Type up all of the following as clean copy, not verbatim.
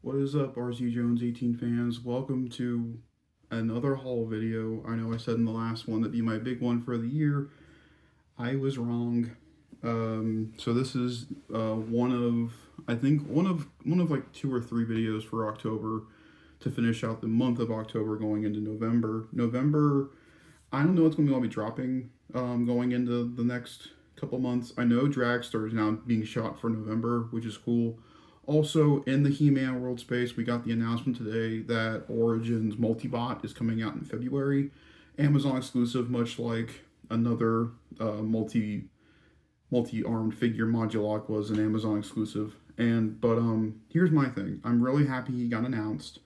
What is up, RZ Jones 18 fans? Welcome to another haul video. I know I said in the last one that'd be my big one for the year. I was wrong. So this is one of one of like two or three videos for October to finish out the month of October going into November. November, I don't know what's going to be dropping going into the next couple months. I know Dragster is now being shot for November, which is cool. Also, in the He-Man world space, we got the announcement today that Origins Multibot is coming out in February. Amazon exclusive, much like another multi-armed figure Moduloc was an Amazon exclusive. But here's my thing. I'm really happy he got announced.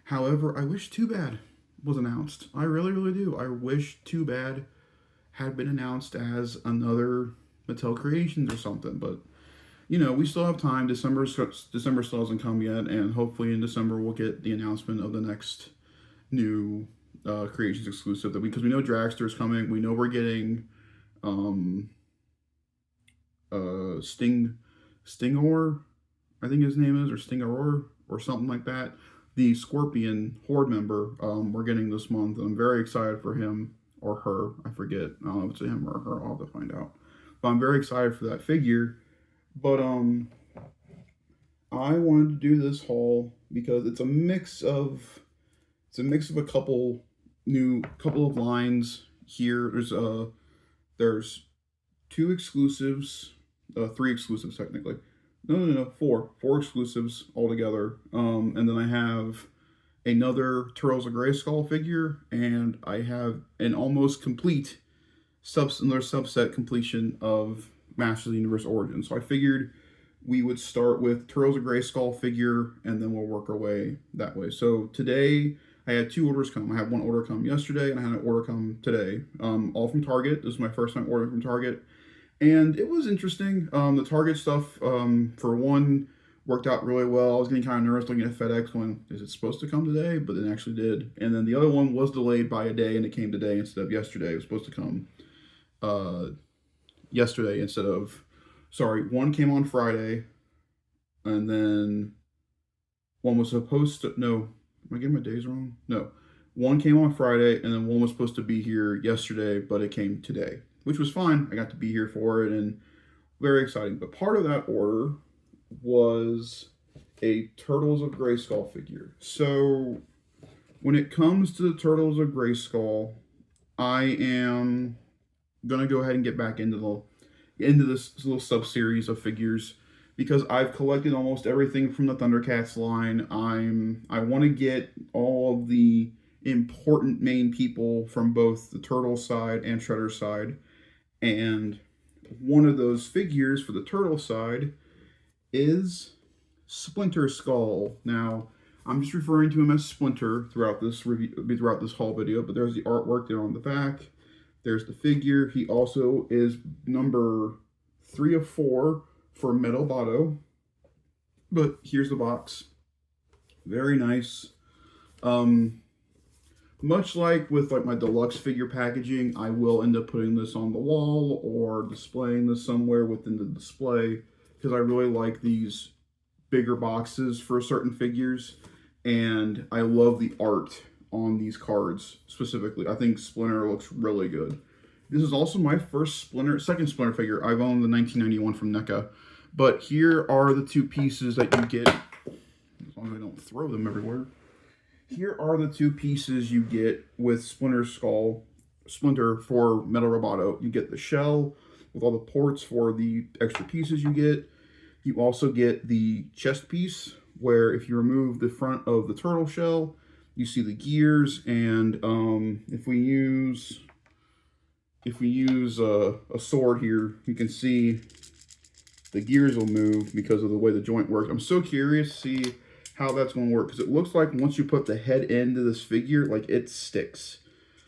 However, I wish Too Bad was announced. I really, really do. I wish Too Bad had been announced as another Mattel Creations or something, but we still have time. December still hasn't come yet, and hopefully in December we'll get the announcement of the next new Creations exclusive. Because we know Dragster is coming. We know we're getting Stingor, I think his name is, or Stingor or something like that. The Scorpion Horde member we're getting this month. I'm very excited for him or her. I forget. I don't know if it's a him or her. I'll have to find out. But I'm very excited for that figure. But I wanted to do this haul because it's a mix of a couple of lines here. There's two exclusives, three exclusives technically. No, four exclusives altogether. And then I have another Turtles of Grayskull figure, and I have an almost complete subset completion of Masters of the Universe Origins. So I figured we would start with Turtles of Grayskull figure, and then we'll work our way that way. So today I had two orders come. I had one order come yesterday, and I had an order come today, all from Target. This is my first time ordering from Target, and it was interesting. The Target stuff, for one, worked out really well. I was getting kind of nervous looking at FedEx going, is it supposed to come today? But it actually did. And then the other one was delayed by a day, and it came today instead of yesterday. It was supposed to come yesterday instead of, sorry, one came on Friday, and then one was supposed to, no, am I getting my days wrong? No, one came on Friday, and then one was supposed to be here yesterday, but it came today, which was fine. I got to be here for it, and very exciting. But part of that order was a Turtles of Grayskull figure. So when it comes to the Turtles of Grayskull, I am gonna go ahead and get back into this little sub series of figures because I've collected almost everything from the Thundercats line. I want to get all of the important main people from both the Turtle side and Shredder side, and one of those figures for the Turtle side is Splinter Skull. Now, I'm just referring to him as Splinter throughout this haul video, but there's the artwork there on the back. There's the figure. He also is number 3 of 4 for Metal Botto. But here's the box. Very nice. Much like with my deluxe figure packaging, I will end up putting this on the wall or displaying this somewhere within the display because I really like these bigger boxes for certain figures, and I love the art on these cards specifically. I think Splinter looks really good. This is also my second Splinter figure. I've owned the 1991 from NECA, but here are the two pieces that you get. As long as I don't throw them everywhere. Here are the two pieces you get with Splinter for Metal Roboto. You get the shell with all the ports for the extra pieces you get. You also get the chest piece, where if you remove the front of the turtle shell, you see the gears, and if we use a sword here, you can see the gears will move because of the way the joint works. I'm so curious to see how that's going to work, because it looks like once you put the head into this figure, it sticks.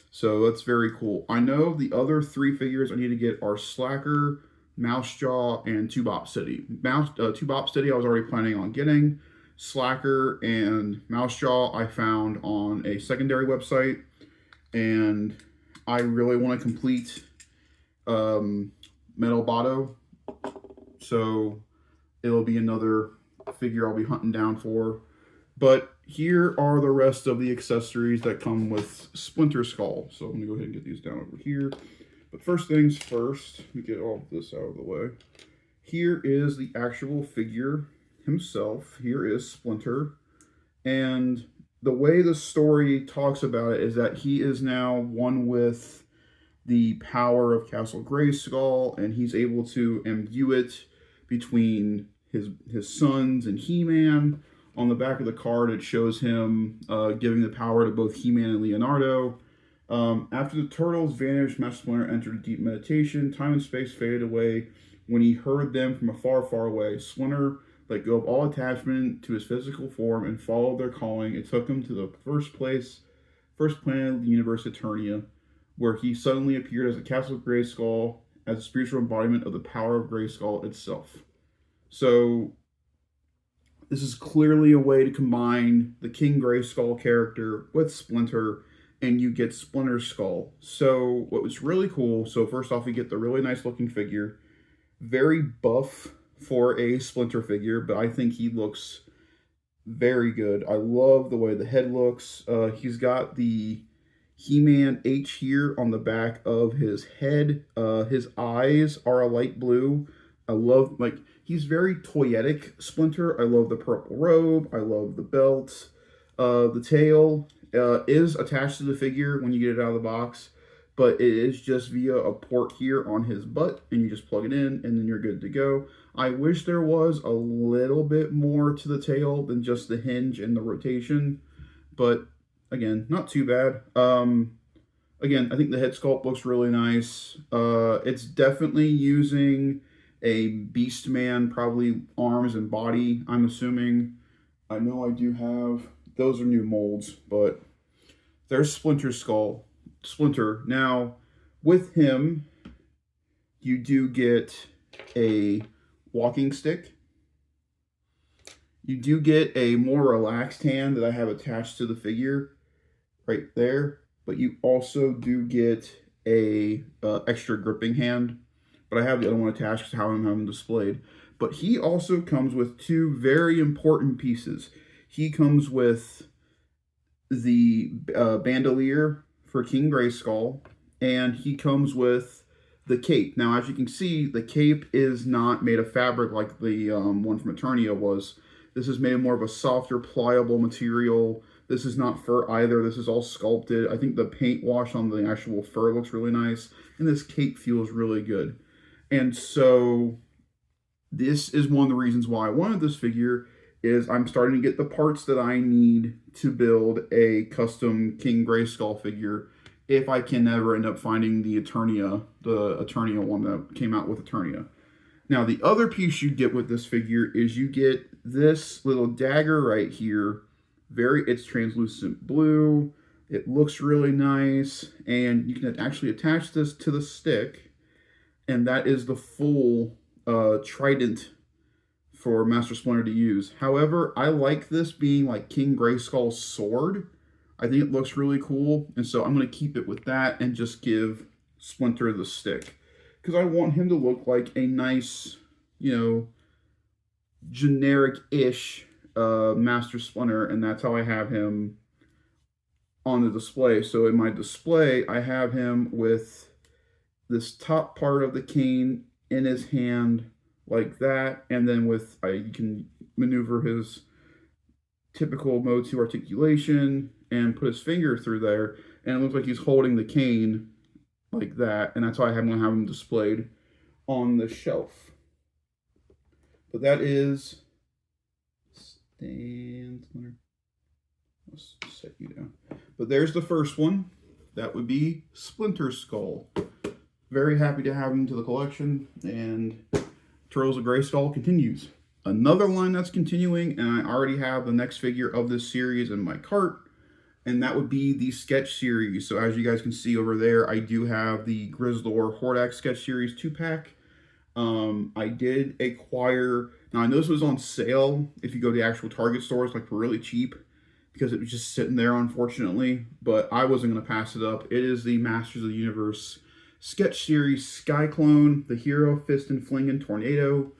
So that's very cool. I know the other three figures I need to get are Slacker, Mousejaw, and Two Bop City. Two Bop City I was already planning on getting. Slacker and Mousejaw I found on a secondary website, and I really want to complete Metal Botto, so it'll be another figure I'll be hunting down for. But here are the rest of the accessories that come with Splinter Skull. So I'm going to go ahead and get these down over here. But first things first, let me get all of this out of the way. Here is the actual figure himself. Here is Splinter. And the way the story talks about it is that he is now one with the power of Castle Grayskull, and he's able to imbue it between his sons and He-Man. On the back of the card, it shows him giving the power to both He-Man and Leonardo. After the turtles vanished, Master Splinter entered deep meditation. Time and space faded away when he heard them from afar, far away. Splinter let go of all attachment to his physical form and followed their calling. It took him to the first planet of the universe, Eternia, where he suddenly appeared as a Castle Grayskull, as a spiritual embodiment of the power of Grayskull itself. So this is clearly a way to combine the King Grayskull character with Splinter, and you get Splinter Skull. So what was really cool, so first off, you get the really nice looking figure. Very buff for a Splinter figure, but I think he looks very good. I love the way the head looks. He's got the He-Man H here on the back of his head. His eyes are a light blue. I love, like, he's very toyetic Splinter. I love the purple robe. I love the belt. The tail is attached to the figure when you get it out of the box, but it is just via a port here on his butt, and you just plug it in, and then you're good to go. I wish there was a little bit more to the tail than just the hinge and the rotation, but again, not too bad. Again, I think the head sculpt looks really nice. It's definitely using a Beastman, probably arms and body, I'm assuming. I know I do have, those are new molds, but there's Splinter Skull. Splinter. Now, with him, you do get a walking stick. You do get a more relaxed hand that I have attached to the figure right there, but you also do get a extra gripping hand, but I have the other one attached to how I'm having displayed. But he also comes with two very important pieces. He comes with the bandolier for King Grayskull, and he comes with the cape. Now, as you can see, the cape is not made of fabric like the one from Eternia was. This is made of more of a softer, pliable material. This is not fur either. This is all sculpted. I think the paint wash on the actual fur looks really nice, and this cape feels really good. And so this is one of the reasons why I wanted this figure, is I'm starting to get the parts that I need to build a custom King Grayskull figure, if I can ever end up finding the Eternia one that came out with Eternia. Now, the other piece you get with this figure is you get this little dagger right here. It's translucent blue. It looks really nice, and you can actually attach this to the stick, and that is the full trident for Master Splinter to use. However, I like this being like King Grayskull's sword. I think it looks really cool, and so I'm going to keep it with that and just give Splinter the stick, because I want him to look like a nice, you know, generic-ish Master Splinter, and that's how I have him on the display. So in my display, I have him with this top part of the cane in his hand like that, and then with you can maneuver his typical mode 2 articulation and put his finger through there, and it looks like he's holding the cane like that, and that's why I'm going to have him displayed on the shelf. But that is let's set you down. But there's the first one. That would be Splinter Skull. Very happy to have him to the collection, and Turtles of Grayskull continues. Another line that's continuing, and I already have the next figure of this series in my cart, and that would be the sketch series. So as you guys can see over there, I do have the Grizzlor Hordak sketch series 2-pack. I did acquire, now I know this was on sale if you go to the actual Target stores, like for really cheap, because it was just sitting there, unfortunately, but I wasn't going to pass it up. It is the Masters of the Universe sketch series Sky Clone, the Hero, Fist and Fling and Tornado.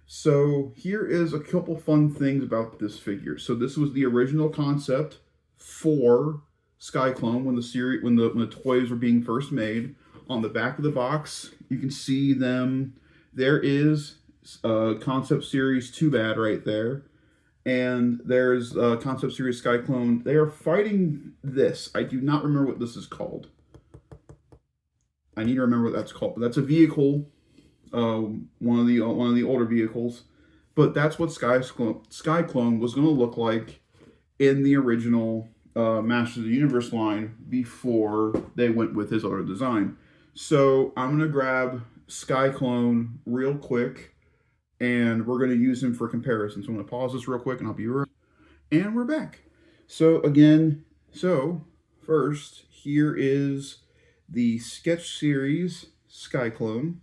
So here is a couple fun things about this figure. So this was the original concept for Skyclone when the series when the toys were being first made. On the back of the box, you can see them. There is concept series Too Bad right there, and there's concept series Skyclone. They are fighting this. I do not remember what this is called. I need to remember what that's called. But that's a vehicle, one of the older vehicles. But that's what Skyclone was going to look like in the original Masters of the Universe line before they went with his other design. So I'm going to grab Skyclone real quick, and we're going to use him for comparison. So I'm going to pause this real quick, and I'll be right. And we're back. So again, first, here is the Sketch Series Skyclone.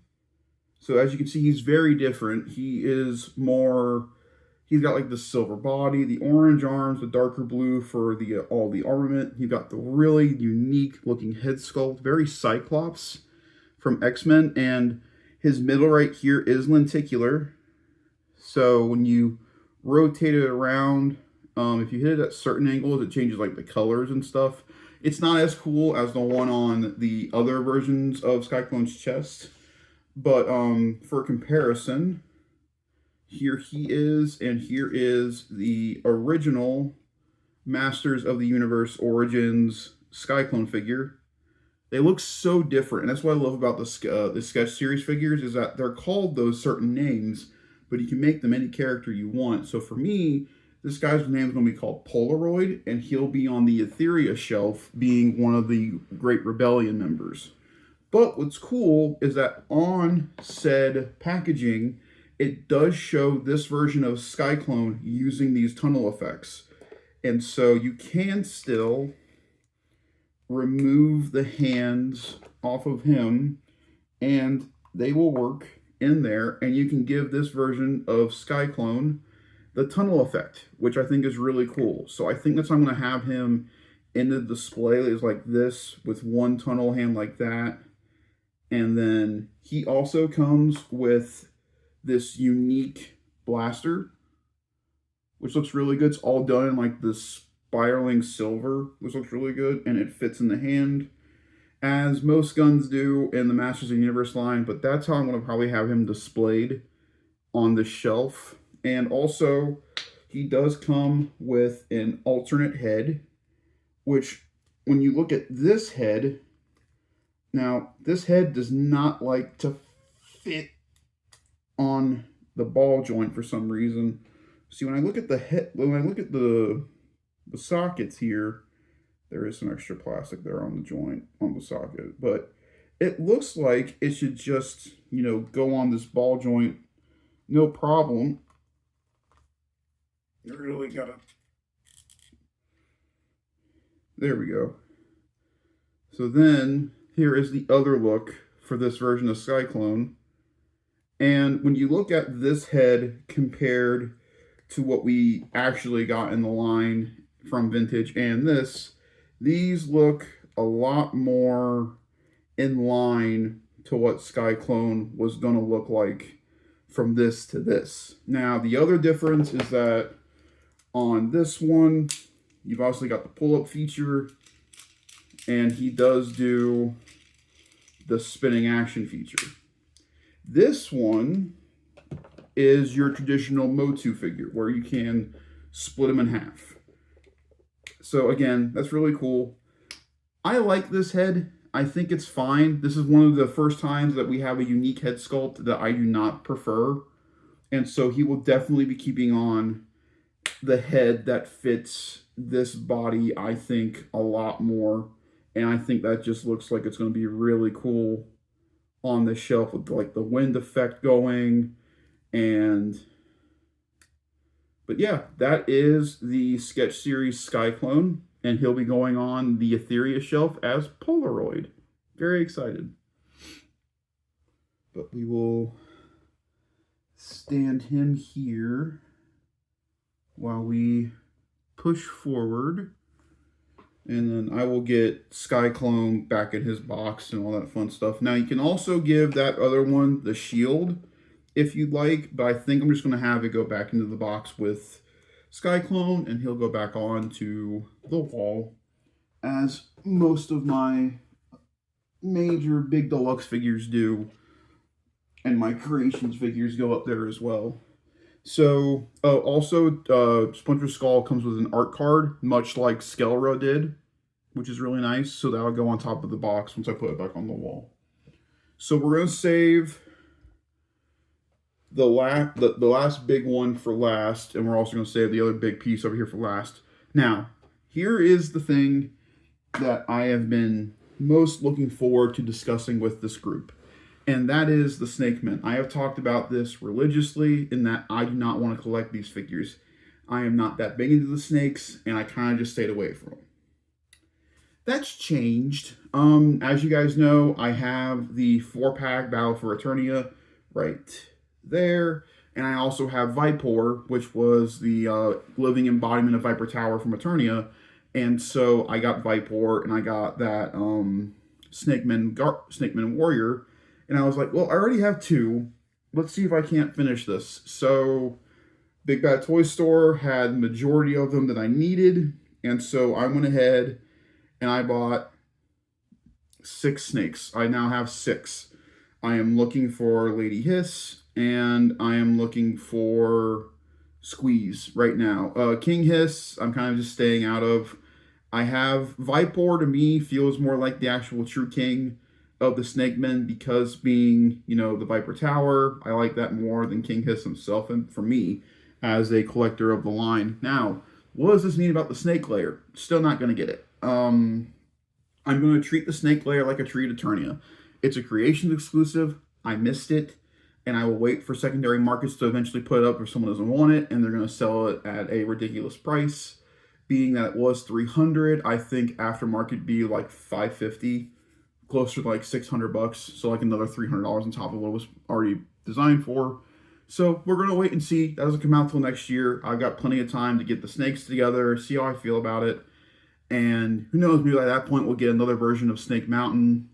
So as you can see, he's very different. He's got like the silver body, the orange arms, the darker blue for the all the armament. You've got the really unique looking head sculpt, very Cyclops from X-Men, and his middle right here is lenticular. So when you rotate it around, if you hit it at certain angles, it changes like the colors and stuff. It's not as cool as the one on the other versions of Skyclone's chest, but for comparison, here he is, and here is the original Masters of the Universe Origins Skyclone figure. They look so different, and that's what I love about the Sketch Series figures, is that they're called those certain names, but you can make them any character you want. So for me, this guy's name is going to be called Polaroid, and he'll be on the Etheria shelf, being one of the Great Rebellion members. But what's cool is that on said packaging, it does show this version of Skyclone using these tunnel effects. And so you can still remove the hands off of him, and they will work in there, and you can give this version of Skyclone the tunnel effect, which I think is really cool. So I think that's how I'm going to have him in the display, is like this with one tunnel hand like that. And then he also comes with this unique blaster, which looks really good. It's all done in like this spiraling silver, which looks really good, and it fits in the hand, as most guns do in the Masters of the Universe line. But that's how I'm going to probably have him displayed on the shelf. And also, he does come with an alternate head, which when you look at this head, now this head does not like to fit on the ball joint for some reason. See, when I look at the head, when I look at the sockets here, there is some extra plastic there on the joint, on the socket, but it looks like it should just, go on this ball joint, no problem. You really gotta. There we go. So then, here is the other look for this version of Skyclone. And when you look at this head compared to what we actually got in the line from Vintage and this, these look a lot more in line to what Skyclone was going to look like from this to this. Now, the other difference is that on this one, you've obviously got the pull-up feature, and he does do the spinning action feature. This one is your traditional Motu figure, where you can split them in half. So again, that's really cool. I like this head. I think it's fine. This is one of the first times that we have a unique head sculpt that I do not prefer. And so he will definitely be keeping on the head that fits this body, I think, a lot more. And I think that just looks like it's going to be really cool on the shelf with like the wind effect going. But yeah, that is the Sketch Series Skyclone, and he'll be going on the Etheria shelf as Polaroid. Very excited. But we will stand him here while we push forward, and then I will get Skyclone back in his box and all that fun stuff. Now you can also give that other one the shield, if you'd like, but I think I'm just going to have it go back into the box with Skyclone, and he'll go back on to the wall, as most of my major big deluxe figures do, and my creations figures go up there as well. So, also, Splinter Skull comes with an art card, much like Skelra did, which is really nice. So that'll go on top of the box once I put it back on the wall. So we're going to save the last big one for last, and we're also going to save the other big piece over here for last. Now, here is the thing that I have been most looking forward to discussing with this group, and that is the Snake Men. I have talked about this religiously in that I do not want to collect these figures. I am not that big into the snakes, and I kind of just stayed away from them. That's changed. As you guys know, I have the 4-pack Battle for Eternia right there, and I also have Vipor, which was the living embodiment of Viper Tower from Eternia, and so I got Vipor, and I got that Snake Man Warrior, and I was like, well, I already have 2. Let's see if I can't finish this. So Big Bad Toy Store had the majority of them that I needed, and so I went ahead and I bought 6 snakes. I now have 6. I am looking for Lady Hiss, and I am looking for Squeeze right now. King Hiss, I'm kind of just staying out of. I have Vipor, to me, feels more like the actual true king of the Snake Men, because being, the Viper Tower, I like that more than King Hiss himself, and for me, as a collector of the line. Now, what does this mean about the Snake Layer? Still not going to get it. I'm going to treat the Snake Layer like I treat Eternia. It's a Creations exclusive. I missed it, and I will wait for secondary markets to eventually put it up if someone doesn't want it, and they're going to sell it at a ridiculous price. Being that it was $300, I think aftermarket be like $550, closer to like $600, so like another $300 on top of what it was already designed for. So we're going to wait and see. That doesn't come out till next year. I've got plenty of time to get the snakes together, see how I feel about it. And who knows, maybe at that point we'll get another version of Snake Mountain,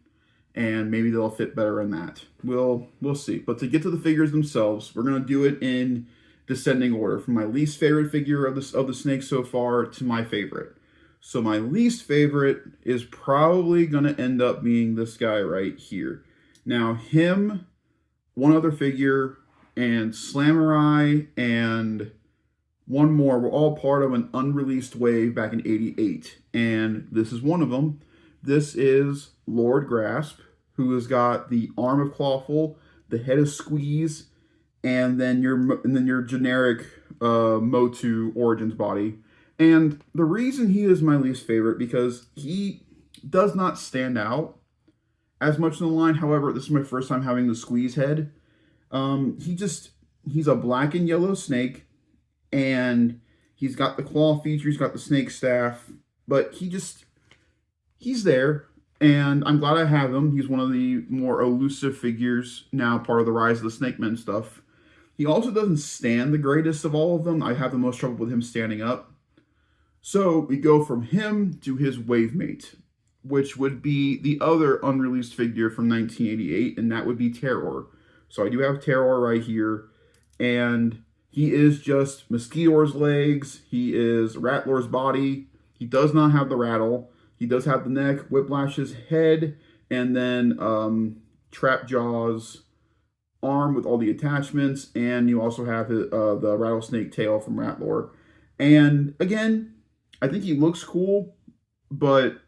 and maybe they'll fit better in that. We'll see. But to get to the figures themselves, we're going to do it in descending order, from my least favorite figure of the snake so far to my favorite. So my least favorite is probably going to end up being this guy right here. Now him, one other figure, and Slamurai, and one more were all part of an unreleased wave back in '88, and this is one of them. This is Lord Grasp, who has got the arm of Clawful, the head of Squeeze, and then your generic Motu Origins body. And the reason he is my least favorite, because he does not stand out as much in the line. However, this is my first time having the Squeeze head. He's a black and yellow snake, and he's got the claw feature, he's got the snake staff, but he's there, and I'm glad I have him. He's one of the more elusive figures now, part of the Rise of the Snake Men stuff. He also doesn't stand the greatest of all of them. I have the most trouble with him standing up. So we go from him to his wave mate, which would be the other unreleased figure from 1988, and that would be Terror. So I do have Terror right here, and he is just Mosquito's legs, he is Rattler's body, he does not have the rattle, he does have the neck, Whiplash's head, and then Trapjaw's arm with all the attachments, and you also have the rattlesnake tail from Rattler. And again, I think he looks cool, but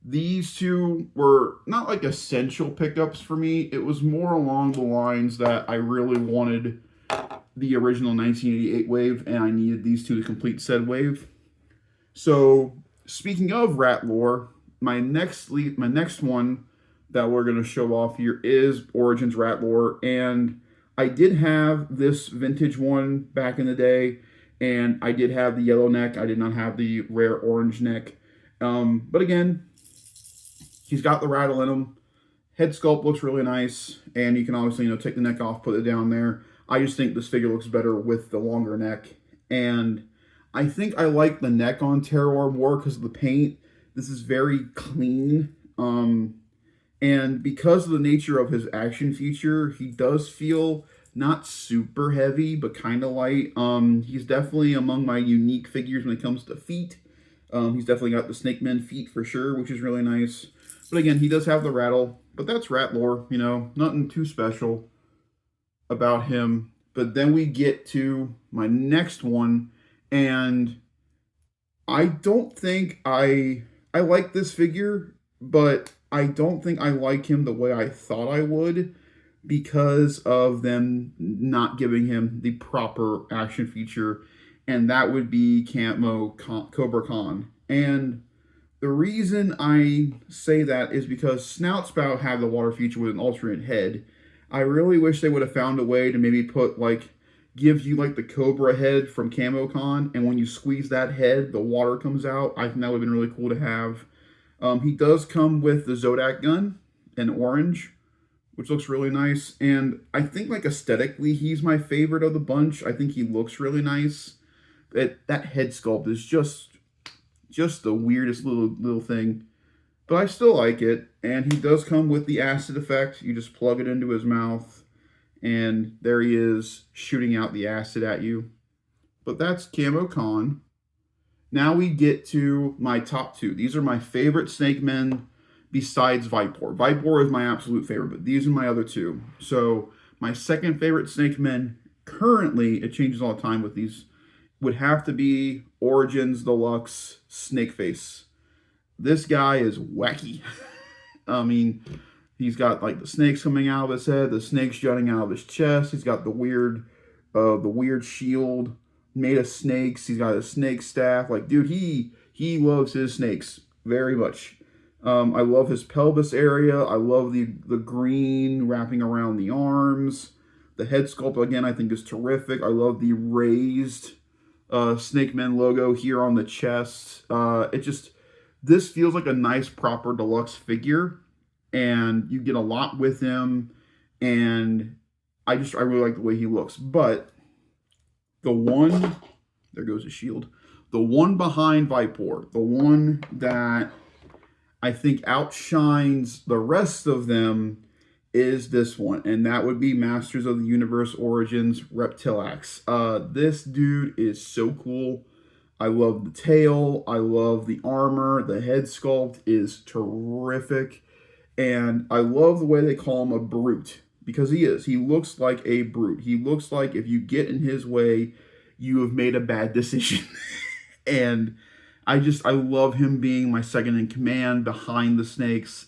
these two were not like essential pickups for me. It was more along the lines that I really wanted the original 1988 wave, and I needed these two to complete said wave. So speaking of Rattler, my next one that we're going to show off here is Origins Rattler, and I did have this vintage one back in the day, and I did have the yellow neck. I did not have the rare orange neck. But again, he's got the rattle in him. Head sculpt looks really nice, and you can obviously take the neck off, put it down there. I just think this figure looks better with the longer neck, and I think I like the neck on Terror more because of the paint. This is very clean, and because of the nature of his action feature, he does feel not super heavy, but kind of light. He's definitely among my unique figures when it comes to feet. He's definitely got the Snake Men feet for sure, which is really nice. But again, he does have the rattle, but that's rat lore, you know, nothing too special about him. But then we get to my next one, and I don't think I like this figure, but I don't think I like him the way I thought I would because of them not giving him the proper action feature, and that would be Cobra Khan. And the reason I say that is because Snout Spout had the water feature with an alternate head. I really wish they would have found a way to maybe put like give you like the Cobra head from Camo Con, and when you squeeze that head, the water comes out. I think that would have been really cool to have. He does come with the Zodak gun in orange, which looks really nice. And I think like aesthetically, he's my favorite of the bunch. I think he looks really nice. That head sculpt is just the weirdest little thing, but I still like it. And he does come with the acid effect. You just plug it into his mouth, and there he is shooting out the acid at you. But that's Camo Con. Now we get to my top two. These are my favorite Snake Men besides Vipor. Vipor is my absolute favorite, but these are my other two. So my second favorite Snake Men currently, it changes all the time with these, would have to be Origins Deluxe Snakeface. This guy is wacky. I mean, he's got like the snakes coming out of his head, the snakes jutting out of his chest. He's got the weird shield made of snakes. He's got a snake staff. Like, dude, he loves his snakes very much. I love his pelvis area. I love the green wrapping around the arms. The head sculpt again, I think, is terrific. I love the raised Snake Men logo here on the chest. This feels like a nice proper deluxe figure, and you get a lot with him, and I really like the way he looks. But there goes his shield. The one behind Vipor, the one that I think outshines the rest of them is this one, and that would be Masters of the Universe Origins Reptilax. This dude is so cool. I love the tail. I love the armor. The head sculpt is terrific. And I love the way they call him a brute, because he is. He looks like a brute. He looks like if you get in his way, you have made a bad decision. And I love him being my second in command behind the snakes.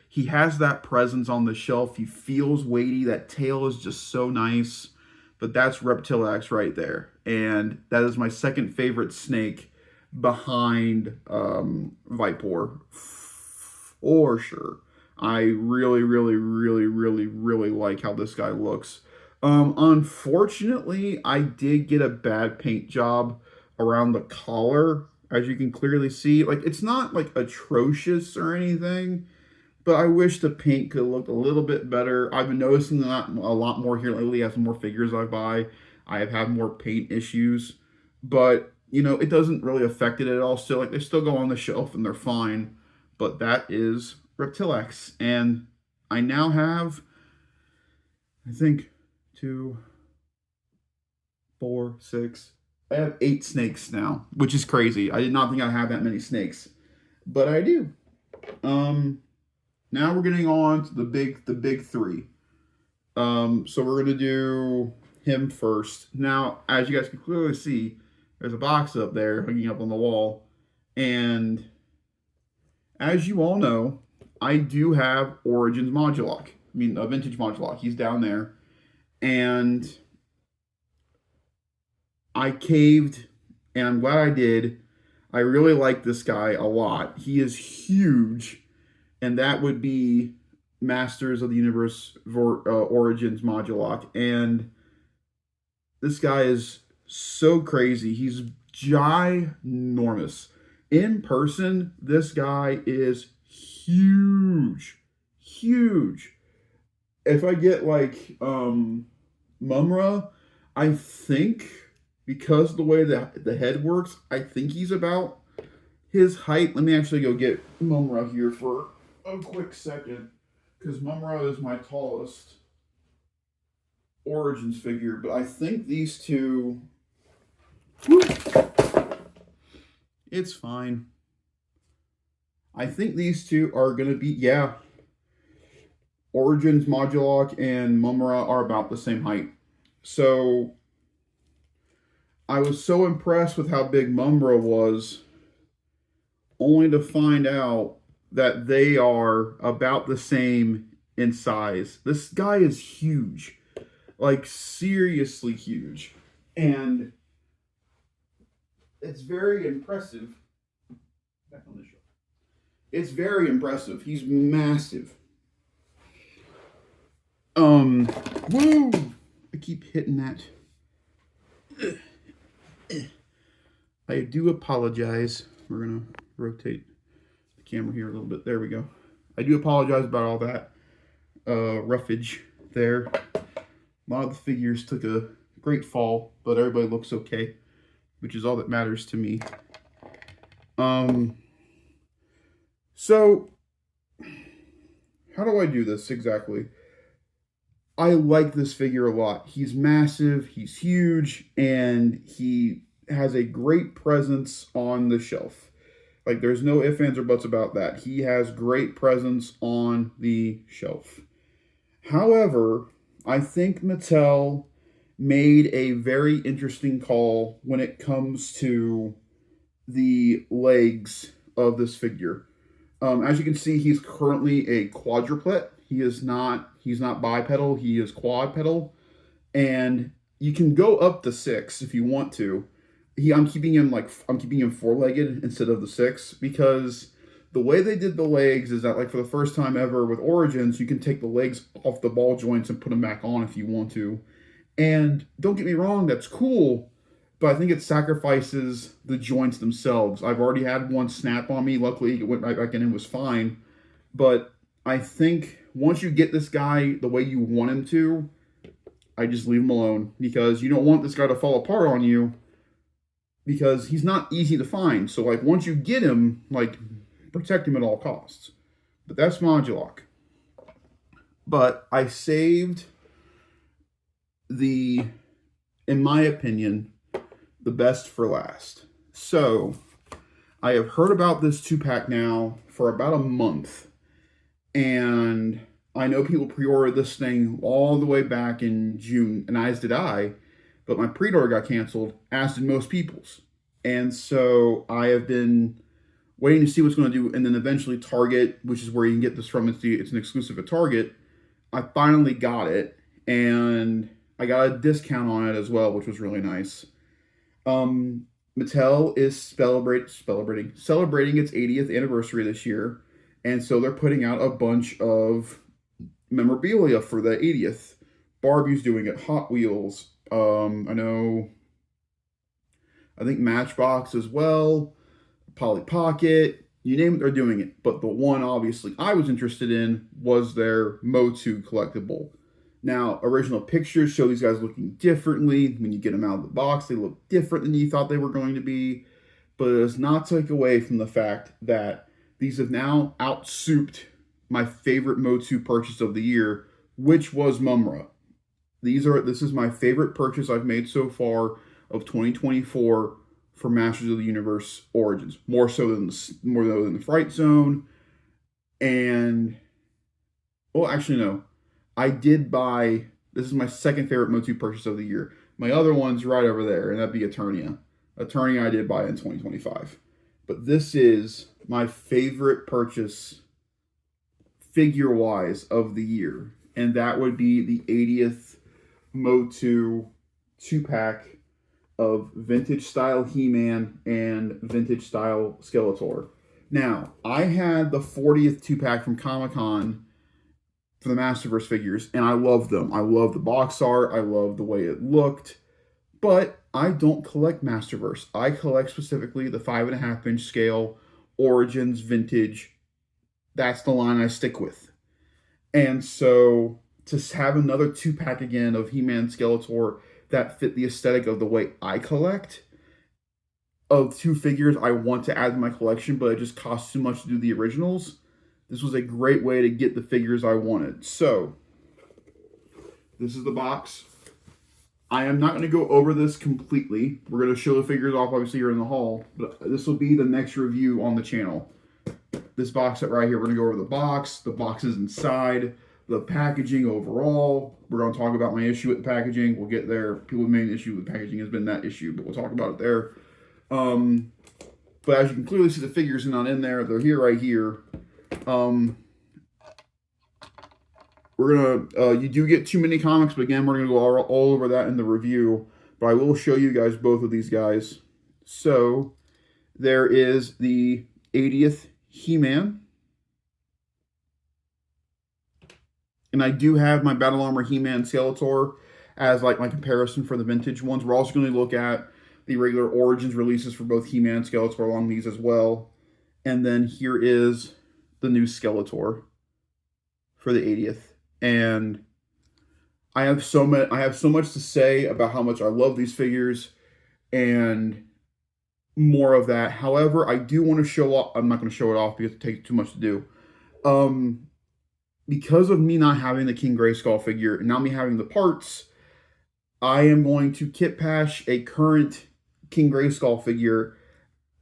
He has that presence on the shelf. He feels weighty. That tail is just so nice. But that's Reptilax right there. And that is my second favorite snake behind Vipor. For sure. I really, really, really, really, really like how this guy looks. Unfortunately, I did get a bad paint job around the collar. As you can clearly see, like, it's not like atrocious or anything, but I wish the paint could look a little bit better. I've been noticing that a lot more here lately as more figures I buy. I have had more paint issues, but, you know, it doesn't really affect it at all. Still, like, they still go on the shelf and they're fine, but that is Reptilax. And I now have, I think, 2, 4, 6, I have 8 snakes now, which is crazy. I did not think I'd have that many snakes, but I do. Now we're getting on to the big three. So we're gonna do him first. Now, as you guys can clearly see, there's a box up there hanging up on the wall, and as you all know, I do have Origins Modulok. I mean, a vintage Modulok. He's down there, and I caved, and I'm glad I did. I really like this guy a lot. He is huge, and that would be Masters of the Universe Origins Modulok. And this guy is so crazy. He's ginormous. In person, this guy is huge. Huge. If I get like Mumra, I think, because of the way that the head works, I think he's about his height. Let me actually go get Mumra here for a quick second, because Mumra is my tallest. Origins figure, but I think these two, it's fine. I think these two are going to be, yeah. Origins, Modulok, and Mumra are about the same height. So I was so impressed with how big Mumra was, only to find out that they are about the same in size. This guy is huge. Like, seriously huge. And it's very impressive. Back on the show. It's very impressive. He's massive. Woo! I keep hitting that. I do apologize. We're gonna rotate the camera here a little bit. There we go. I do apologize about all that roughage there. A lot of the figures took a great fall, but everybody looks okay, which is all that matters to me. So how do I do this exactly? I like this figure a lot. He's massive, he's huge, and he has a great presence on the shelf. Like, there's no ifs, ands, or buts about that. He has great presence on the shelf. However, I think Mattel made a very interesting call when it comes to the legs of this figure. As you can see, he's currently a quadruplet. He's not bipedal, he is quadpedal. And you can go up to 6 if you want to. I'm keeping him four-legged instead of the 6, because the way they did the legs is that, like, for the first time ever with Origins, you can take the legs off the ball joints and put them back on if you want to. And don't get me wrong, that's cool, but I think it sacrifices the joints themselves. I've already had one snap on me. Luckily, it went right back in and was fine. But I think once you get this guy the way you want him to, I just leave him alone, because you don't want this guy to fall apart on you, because he's not easy to find. So, like, once you get him, like, protect him at all costs. But that's Modulok. But I saved in my opinion, the best for last. So, I have heard about this 2-pack now for about a month. And I know people pre-ordered this thing all the way back in June, and as did I. But my pre-order got canceled, as did most people's. And so I have been waiting to see what's going to do. And then eventually Target, which is where you can get this from, it's an exclusive at Target. I finally got it, and I got a discount on it as well, which was really nice. Mattel is celebrating its 80th anniversary this year. And so they're putting out a bunch of memorabilia for the 80th. Barbie's doing it, Hot Wheels, I think Matchbox as well, Polly Pocket, you name it, they're doing it. But the one, obviously, I was interested in was their Motu collectible. Now, original pictures show these guys looking differently. When you get them out of the box, they look different than you thought they were going to be. But it does not take away from the fact that these have now outsouped my favorite Motu purchase of the year, which was Mumra. This is my favorite purchase I've made so far of 2024 for Masters of the Universe Origins. More than the Fright Zone. And, well, actually, no. I did buy, this is my second favorite Motu purchase of the year. My other one's right over there, and that'd be Eternia. Eternia I did buy in 2025. But this is my favorite purchase, figure-wise, of the year. And that would be the 80th Motu 2-pack of vintage-style He-Man and vintage-style Skeletor. Now, I had the 40th 2-pack from Comic-Con for the Masterverse figures, and I love them. I love the box art. I love the way it looked. But I don't collect Masterverse. I collect specifically the 5.5-inch scale, Origins, Vintage. That's the line I stick with. And so to have another 2-pack again of He-Man, Skeletor that fit the aesthetic of the way I collect, of 2 figures I want to add to my collection, but it just costs too much to do the originals, this was a great way to get the figures I wanted. So, this is the box I am not going to go over this completely. We're going to show the figures off, obviously, here in the hall. But this will be the next review on the channel. This box set right here, we're going to go over the boxes inside, the packaging overall. We're going to talk about my issue with the packaging. We'll get there. People's main issue with the packaging has been that issue, but we'll talk about it there. But as you can clearly see, the figures are not in there. They're here, right here. We're gonna, you do get too many comics, but again, we're gonna go all over that in the review. But I will show you guys both of these guys. So there is the 80th He-Man. And I do have my Battle Armor He-Man Skeletor as like my comparison for the vintage ones. We're also going to look at the regular Origins releases for both He-Man and Skeletor along these as well. And then here is the new Skeletor for the 80th. And I have so much to say about how much I love these figures and more of that. However, I do want to show off. I'm not going to show it off because it takes too much to do. Because of me not having the King Grayskull figure and not me having the parts, I am going to kit patch a current King Grayskull figure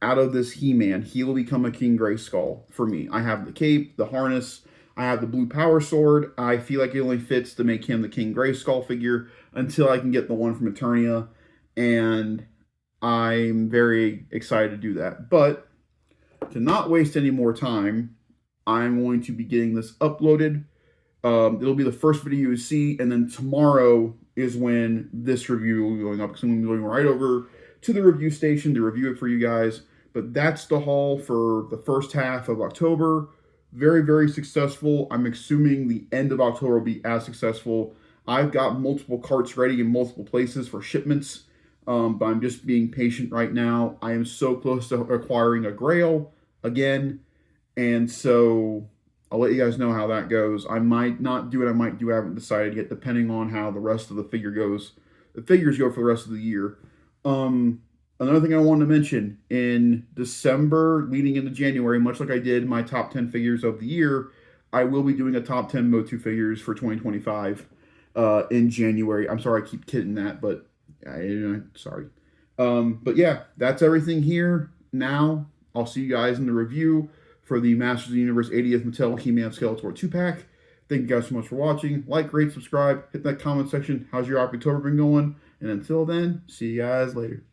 out of this He-Man. He will become a King Grayskull for me. I have the cape, the harness, I have the blue power sword. I feel like it only fits to make him the King Grayskull figure until I can get the one from Eternia, and I'm very excited to do that. But to not waste any more time, I'm going to be getting this uploaded. It'll be the first video you see, and then tomorrow is when this review will be going up, because I'm going to be going right over to the review station to review it for you guys. But that's the haul for the first half of October. Very, very successful. I'm assuming the end of October will be as successful. I've got multiple carts ready in multiple places for shipments, but I'm just being patient right now. I am so close to acquiring a Grail again, and so I'll let you guys know how that goes. I might not do it. I might do. I haven't decided yet, depending on how the rest of the figure goes. The figures go for the rest of the year. Another thing I wanted to mention, in December leading into January, much like I did my top 10 figures of the year, I will be doing a top 10 Motu figures for 2025 in January. I'm sorry I keep kidding that, but sorry. But yeah, that's everything here. Now, I'll see you guys in the review for the Masters of the Universe 80th Mattel He-Man Skeletor 2-pack. Thank you guys so much for watching. Like, rate, subscribe, hit that comment section. How's your October been going? And until then, see you guys later.